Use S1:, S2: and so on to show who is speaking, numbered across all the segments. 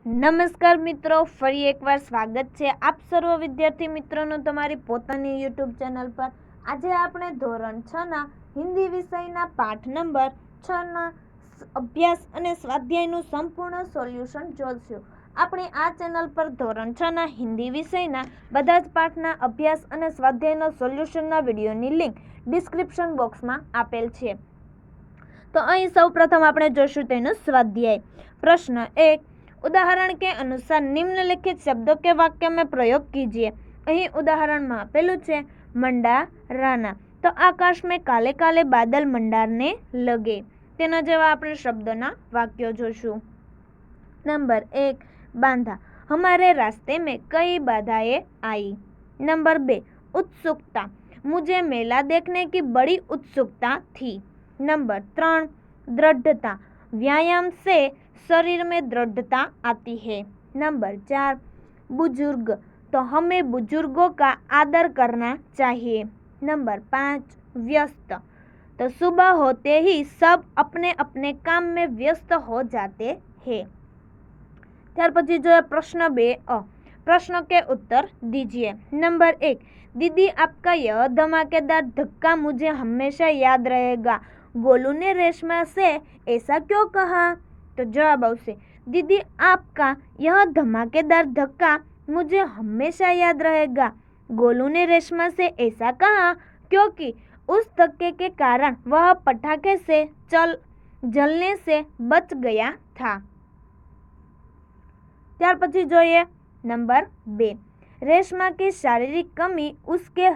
S1: નમસ્કાર મિત્રો, ફરી એકવાર સ્વાગત છે આપ સર્વ વિદ્યાર્થી મિત્રોનું તમારી પોતાની યુટ્યુબ ચેનલ પર। આજે આપણે ધોરણ 6 ના હિન્દી વિષયના પાઠ નંબર 6 ના અભ્યાસ અને સ્વાધ્યાયનું સંપૂર્ણ સોલ્યુશન જોઈશું। આપણે આ ચેનલ પર ધોરણ 6 ના હિન્દી વિષયના બધા જ પાઠના અભ્યાસ અને સ્વાધ્યાયના સોલ્યુશનના વિડીયોની લિંક ડિસ્ક્રિપ્શન બોક્સમાં આપેલ છે। तो અહીં સૌપ્રથમ આપણે જોશું તેનું સ્વાધ્યાય। प्रश्न 1, उदाहरण के अनुसार निम्नलिखित शब्दों के वाक्य में प्रयोग कीजिए। અહીં ઉદાહરણમાં આપેલું છે મંડારાના, તો આકાશ में काले काले बादल मंडारने लगे। તેના જેવા આપણે શબ્દોના વાક્યો જોશું। नंबर 1, बांधा, हमारे रास्ते में कई बाधाएं आई। नंबर 2, उत्सुकता, मुझे मेला देखने की बड़ी उत्सुकता थी। नंबर 3, दृढ़ता, व्यायाम से शरीर में दृढ़ता आती है। नंबर 4, बुजुर्ग, तो हमें बुजुर्गों का आदर करना चाहिए। नंबर 5, व्यस्त, तो सुबह होते ही सब अपने अपने काम में व्यस्त हो जाते हैं। त्यार पछी जो प्रश्न 2 प्रश्न के उत्तर दीजिए। नंबर 1, दीदी आपका यह धमाकेदार धक्का मुझे हमेशा याद रहेगा। गोलू ने रेशमा से ऐसा क्यों कहा? तो जवाब आवशे, दीदी आपका यह धमाकेदार धक्का मुझे हमेशा याद रहेगा। गोलू ने रेशमा से ऐसा कहा क्योंकि उस धक्के के कारण वह पटाखे से जलने से बच गया था। त्यार पछी जोईए नंबर 2, रेशमा की शारीरिक कमी उसके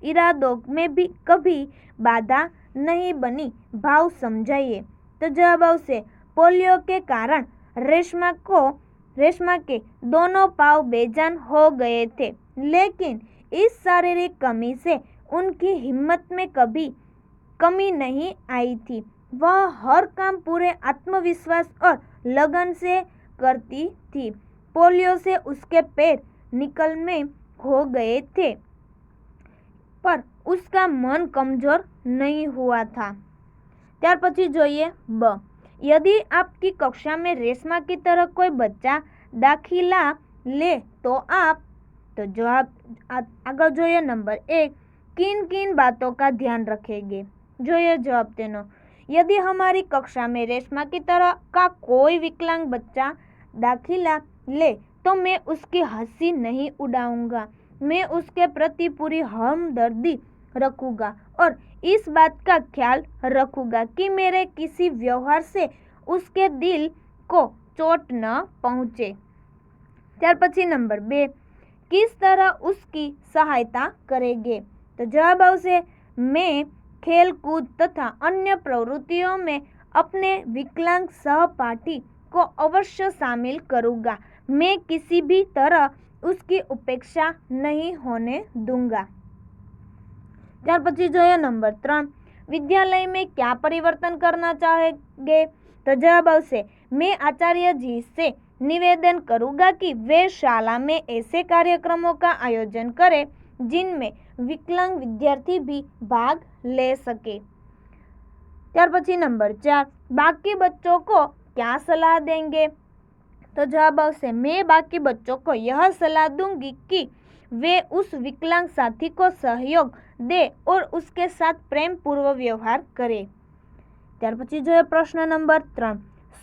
S1: इरादों में भी कभी बाधा नहीं बनी, भाव समझाइए। तो जवाब आवशे, पोलियो के कारण रेशमा के दोनों पाँव बेजान हो गए थे, लेकिन इस शारीरिक कमी से उनकी हिम्मत में कभी कमी नहीं आई थी। वह हर काम पूरे आत्मविश्वास और लगन से करती थी। पोलियो से उसके पैर निकलने हो गए थे, पर उसका मन कमजोर नहीं हुआ था। त्यार पछी जोईए ब, यदि आपकी कक्षा में रेशमा की तरह कोई बच्चा दाखिला ले तो आप, तो जवाब आगे जोईए नंबर 1, किन किन बातों का ध्यान रखेंगे। जोईए जवाब तेनो, यदि हमारी कक्षा में रेशमा की तरह का कोई विकलांग बच्चा दाखिला ले तो मैं उसकी हंसी नहीं उड़ाऊंगा। मैं उसके प्रति पूरी हमदर्दी रखूंगा और इस बात का ख्याल रखूंगा कि मेरे किसी व्यवहार से उसके दिल को चोट न पहुंचे। त्यार पछी नंबर 2, किस तरह उसकी सहायता करेंगे। तो जवाब आवशे, मैं खेल कूद तथा अन्य प्रवृत्तियों में अपने विकलांग सहपाठी को अवश्य शामिल करूंगा। मैं किसी भी तरह उसकी उपेक्षा नहीं होने दूंगा। त्यार पछी जोईए नंबर 3, विद्यालय में क्या परिवर्तन करना चाहेंगे। तो जवाब आवशे, मैं आचार्य जी से निवेदन करूंगा कि वे शाला में ऐसे कार्यक्रमों का आयोजन करें जिनमें विकलांग विद्यार्थी भी भाग ले सके। त्यार पछी नंबर 4, बाकी बच्चों को क्या सलाह देंगे। तो जवाब आवशे, मैं बाकी बच्चों को यह सलाह दूंगी कि वे उस विकलांग साथी को सहयोग दे और उसके साथ प्रेम पूर्व व्यवहार करें। त्यार पछी जो प्रश्न नंबर 3,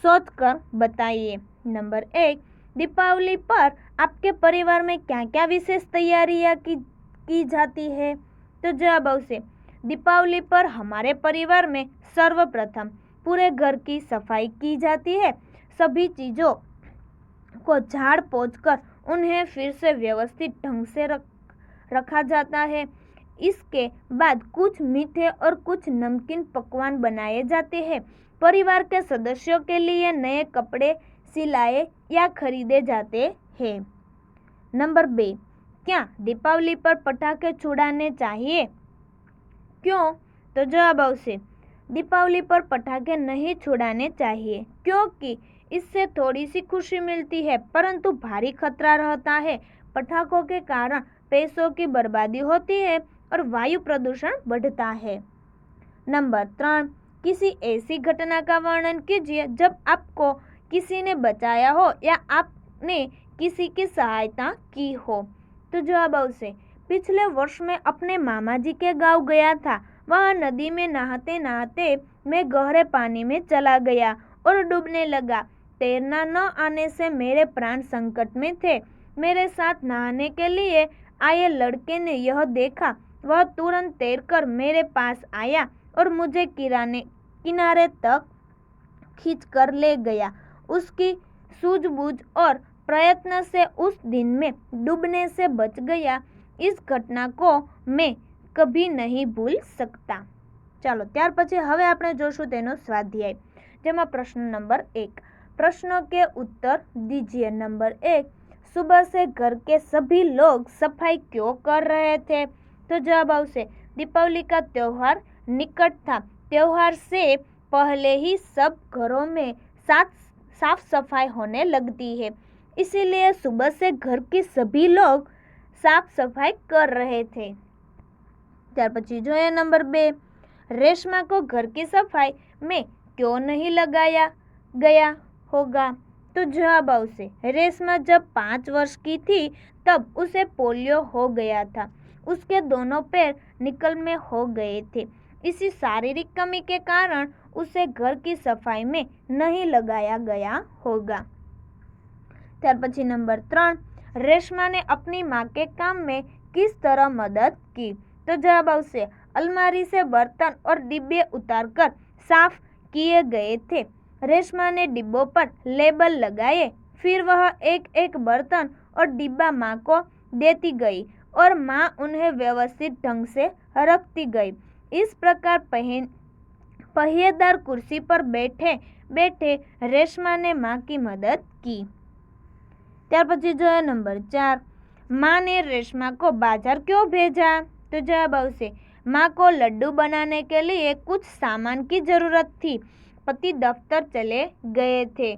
S1: सोच कर बताइए। नंबर 1, दीपावली पर आपके परिवार में क्या क्या विशेष तैयारियां की जाती है। तो जवाब आवशे, दीपावली पर हमारे परिवार में सर्वप्रथम पूरे घर की सफाई की जाती है। सभी चीज़ों को झाड़ पोंछ कर उन्हें फिर से व्यवस्थित ढंग से रखा जाता है। इसके बाद कुछ मीठे और कुछ नमकीन पकवान बनाए जाते हैं। परिवार के सदस्यों के लिए नए कपड़े सिलाए या खरीदे जाते हैं। नंबर 2, क्या दीपावली पर पटाखे छुड़ाने चाहिए, क्यों। तो जवाब आवशे, दीपावली पर पटाखे नहीं छुड़ाने चाहिए क्योंकि इससे थोड़ी सी खुशी मिलती है, परंतु भारी खतरा रहता है। पटाखों के कारण पैसों की बर्बादी होती है और वायु प्रदूषण बढ़ता है। नंबर 3, किसी ऐसी घटना का वर्णन कीजिए जब आपको किसी ने बचाया हो या आप ने किसी की सहायता की हो। तो जवाब आवश्य पिछले वर्ष में अपने मामा जी के गांव गया था। वहां नदी में नहाते नहाते मैं गहरे पानी में चला गया और डूबने लगा। तैरना न आने से मेरे प्राण संकट में थे। मेरे साथ नहाने के लिए आए लड़के ने यह देखा। वह तुरंत तैरकर मेरे पास आया और मुझे किनारे तक खींचकर ले गया। उसकी सूझबूझ और प्रयत्न से उस दिन में डूबने से बच गया। इस घटना को मैं कभी नहीं भूल सकता। ચાલો ત્યાર પછી હવે આપણે જોશું તેનો સ્વાધ્યાય, જેમાં પ્રશ્ન નંબર 1, प्रश्नों के उत्तर दीजिए। नंबर 1, सुबह से घर के सभी लोग सफाई क्यों कर रहे थे? तो जवाब आवश्य दीपावली का त्योहार निकट था। त्योहार से पहले ही सब घरों में साफ सफाई होने लगती है, इसीलिए सुबह से घर के सभी लोग साफ सफाई कर रहे थे। ત્યાર પછી જોઈએ નંબર 2, रेशमा को घर की सफाई में क्यों नहीं लगाया गया होगा? तो जवाब आवश्य रेशमा जब 5 वर्ष की थी तब उसे पोलियो हो गया था। उसके दोनों पैर निकल में हो गए थे। इसी शारीरिक कमी के कारण उसे घर की सफाई में नहीं लगाया गया होगा। ત્યાર પછી नंबर 3, रेशमा ने अपनी माँ के काम में किस तरह मदद की? तो जवाब आवश्य अलमारी से बर्तन और डिब्बे उतारकर साफ किए गए थे। रेशमा ने डिब्बों पर लेबल लगाए, फिर वह एक एक बर्तन और डिब्बा माँ को देती गई और माँ उन्हें व्यवस्थित ढंग से रखती गई। इस प्रकार पहिएदार कुर्सी पर बैठे बैठे रेशमा ने माँ की मदद की। ત્યાર પછી जो है नंबर 4, माँ ने रेशमा को बाजार क्यों भेजा? तो जवाब आवश्य माँ को लड्डू बनाने के लिए कुछ सामान की जरूरत थी। पति दफ्तर चले गए थे।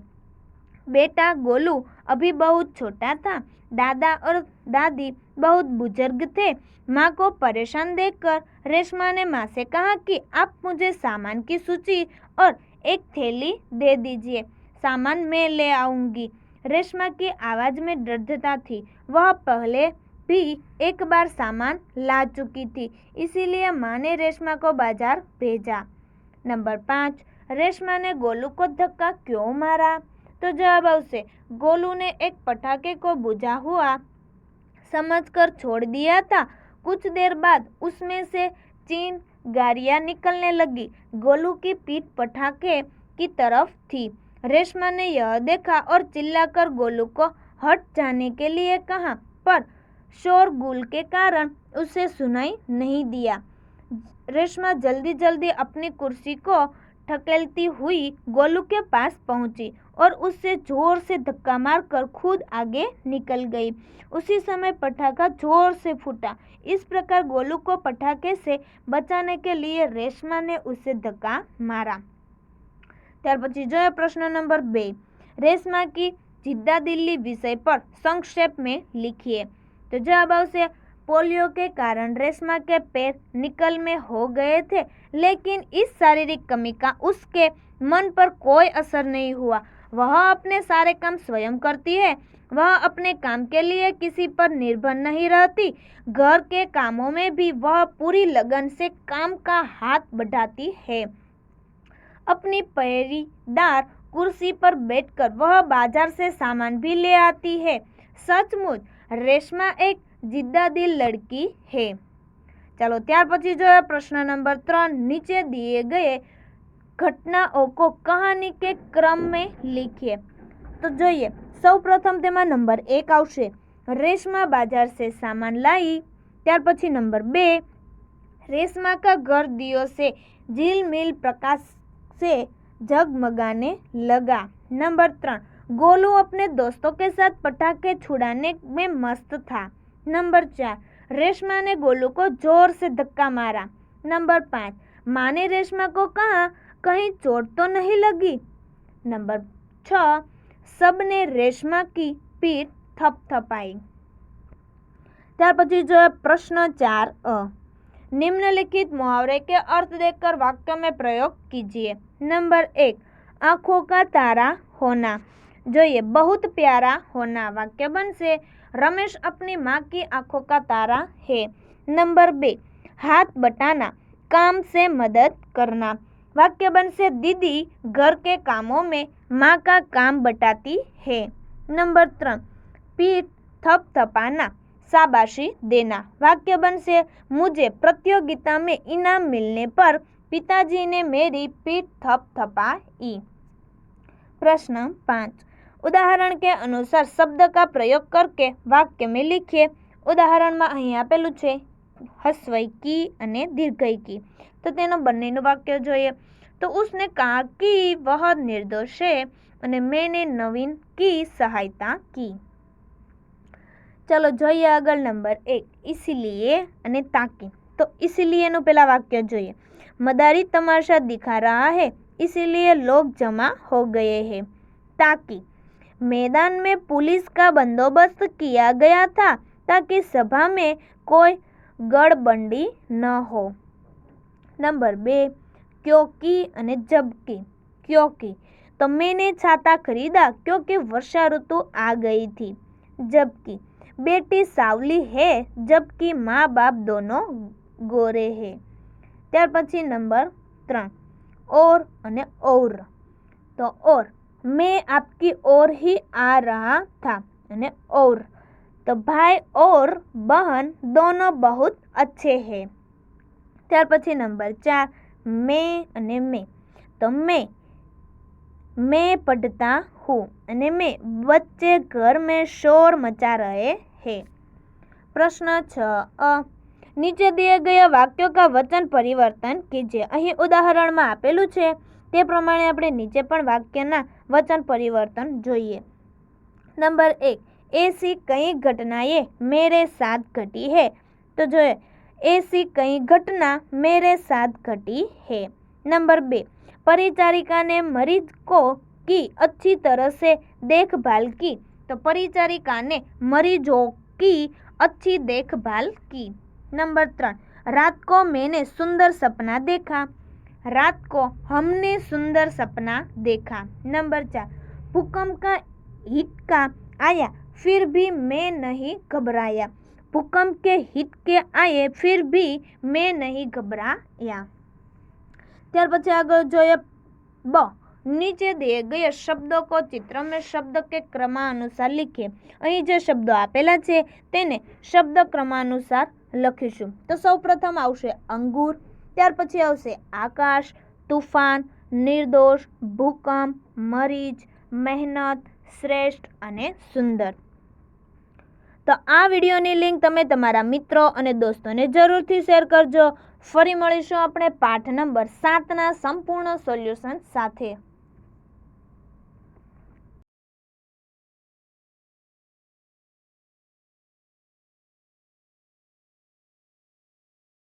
S1: बेटा गोलू अभी बहुत छोटा था। दादा और दादी बहुत बुजुर्ग थे। माँ को परेशान देखकर रेशमा ने माँ से कहा कि आप मुझे सामान की सूची और एक थैली दे दीजिए, सामान मैं ले आऊंगी। रेशमा की आवाज में दृढ़ता थी। वह पहले भी एक बार सामान ला चुकी थी, इसीलिए माँ ने रेशमा को बाजार भेजा। नंबर 5, रेशमा ने गोलू को धक्का क्यों मारा? तो जवाब आवश्य गोलू ने एक पटाखे को बुझा हुआ समझकर छोड़ दिया था। कुछ देर बाद उसमें से चिंगारियां निकलने लगी। गोलू की पीठ पटाखे की तरफ थी। रेशमा ने यह देखा और चिल्लाकर गोलू को हट जाने के लिए कहा, पर शोरगुल के कारण उसे सुनाई नहीं दिया। रेशमा जल्दी जल्दी अपनी कुर्सी को ढकेलती हुई गोलू के पास पहुंची और उससे जोर से धक्का मारकर खुद आगे निकल गई। उसी समय पटाखा जोर से फूटा। इस प्रकार गोलू को पटाखे से बचाने के लिए रेशमा ने उसे धक्का मारा। ત્યાર પછી जो है प्रश्न नंबर 2, रेशमा की जिद्दा दिल्ली विषय पर संक्षेप में लिखिए। तो जवाब आवश्य पोलियो के कारण रेशमा के पैर निकल में हो गए थे, लेकिन इस शारीरिक कमी का उसके मन पर कोई असर नहीं हुआ। वह अपने सारे काम स्वयं करती है। वह अपने काम के लिए किसी पर निर्भर नहीं रहती। घर के कामों में भी वह पूरी लगन से काम का हाथ बढ़ाती है। अपनी पहिरेदार कुर्सी पर बैठकर वह बाजार से सामान भी ले आती है। सचमुच रेशमा एक जिद्दा दिल लड़की है। चलो ત્યાર પછી जो है प्रश्न नंबर 3, नीचे दिए गए घटनाओं को कहानी के क्रम में लिखिए। तो જોઈએ સૌ પ્રથમ તેમાં નંબર 1 આવશે रेशमा बाजार से सामान लाई। ત્યાર પછી नंबर 2, रेशमा का घर दियो से झिलमिल प्रकाश से जगमगाने लगा। नंबर 3, गोलू अपने दोस्तों के साथ पटाखे छुड़ाने में मस्त था। नंबर 4, रेशमा ने गोलू को जोर से धक्का मारा। नंबर 5, माँ ने रेशमा को कहा कहीं चोट तो नहीं लगी। नंबर 6, सबने रेशमा की पीठ थपथपाई। ત્યાર પછી जो है प्रश्न 4 निम्नलिखित मुहावरे के अर्थ देकर वाक्य में प्रयोग कीजिए। नंबर 1, आंखों का तारा होना। જોઈએ बहुत प्यारा होना वाक्य बनसे रमेश अपनी माँ की आंखों का तारा है। नंबर 2 हाथ बटाना काम से मदद करना वाक्य बनसे दीदी घर के कामों में माँ का काम बटाती है। नंबर 3 पीठ थपथपाना शाबाशी देना वाक्य बनसे मुझे प्रतियोगिता में इनाम मिलने पर पिताजी ने मेरी पीठ थपथपाई। प्रश्न 5 उदाहरण के अनुसार शब्द का प्रयोग करके वाक्य में लिखिए। उदाहरण में અહીં આપેલું છે હસ્વઈ की અને दीर्घई की, तो तेनो બંનેનું वाक्य જોઈએ। तो उसने कहा कि वह निर्दोष है અને मैंने नवीन की सहायता की। चलो જોઈએ આગળ नंबर 1 इसीलिए અને ताकि। तो इसीलिए નું પેલા वाक्य જોઈએ। मदारी तमाशा दिखा रहा है इसीलिए लोग जमा हो गए हैं। ताकि मैदान में पुलिस का बंदोबस्त किया गया था ताकि सभा में कोई गड़बड़ी न हो। नंबर 2 क्योंकि અને जबकि। क्योंकि तो मैंने छाता खरीदा क्योंकि वर्षा ऋतु आ गई थी। जबकि बेटी सावली है जबकि माँ बाप दोनों गोरे हैं। ત્યાર પછી नंबर 3 और અને और। तो और मैं आपकी ओर ही आ रहा था અને और तो भाई और बहन दोनों बहुत अच्छे हैं। ત્યાર પછી नंबर 4 मैं અને मैं। तो मैं पढ़ता हूँ અને मैं बच्चे घर में शोर मचा रहे हैं। प्रश्न 6 नीचे दिए गए वाक्यों का वचन परिवर्तन कीजिए। અહીં ઉદાહરણ में આપેલું છે તે પ્રમાણે આપણે નીચે પણ વાક્યના વચન પરિवर्तन જોઈએ। नंबर 1 ऐसी कई घटनाएं मेरे साथ घटी है। तो जो ऐसी कई घटना मेरे साथ घटी है। नंबर 2 परिचारिका ने मरीज को की अच्छी तरह से देखभाल की। तो परिचारिका ने मरीजों की अच्छी देखभाल की। नंबर 3 रात को मैंने सुंदर सपना देखा। रात को हमने सुंदर सपना देखा। नंबर 4 भूकंप का हिटका आया फिर भी मैं नहीं घबराया। भूकंप के हिटके आए फिर भी मैं नहीं घबराया। ત્યાર પછી આગળ જોઈએ ब नीचे दिए गए शब्दों को चित्र में शब्द के क्रमानुसार लिखिए। અહીં જે શબ્દો આપેલા છે તેને શબ્દ ક્રમાનુસાર લખીશું। તો સૌપ્રથમ આવશે અંગૂર, ત્યાર પછી આવશે આકાશ, તુફાન, નિર્દોષ, ભૂકંપ, મરીચ, મહેનત, શ્રેષ્ઠ અને સુંદર। તો આ વિડીયોની લિંક તમે તમારા મિત્રો અને દોસ્તોને જરૂરથી શેર કરજો। ફરી મળીશું આપણે પાઠ નંબર 7ના સંપૂર્ણ સોલ્યુશન સાથે।